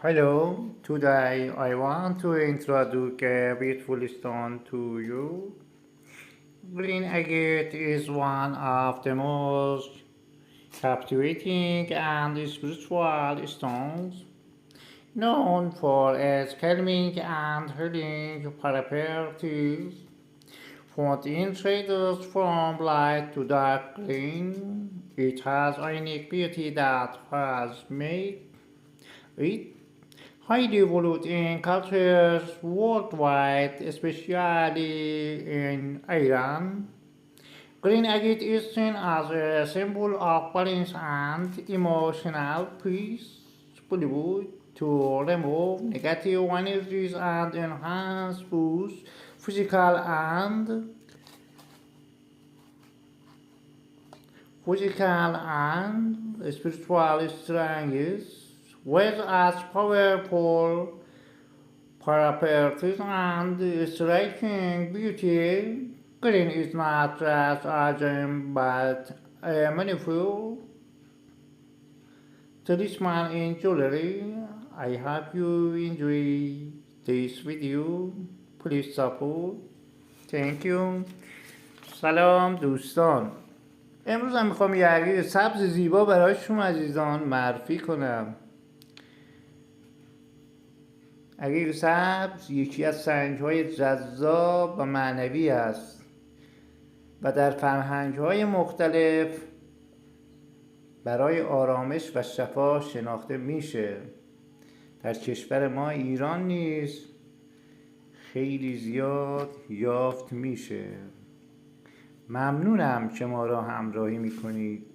Hello, today I want to introduce a beautiful stone to you. Green agate is one of the most captivating and spiritual stones, known for its calming and healing properties. Found in shades from light to dark green, it has a unique beauty that has made it highly valued in cultures worldwide, especially in Iran. Green agate is seen as a symbol of balance and emotional peace, believed to remove negative energies and enhance both physical and spiritual strength, whereas powerful properties and striking beauty. Green is not just a gem but a meaningful talisman in jewelry. I hope you enjoy this video. Please support. Thank you. سلام دوستان. امروز هم میخوام یه عقیق سبز زیبا برای شما عزیزان معرفی کنم. عقیق سبز یکی از سنگ‌های جذاب و معنوی است و در فرهنگ‌های مختلف برای آرامش و شفا شناخته میشه. در کشور ما ایران نیز خیلی زیاد یافت میشه. ممنونم که ما را همراهی میکنید.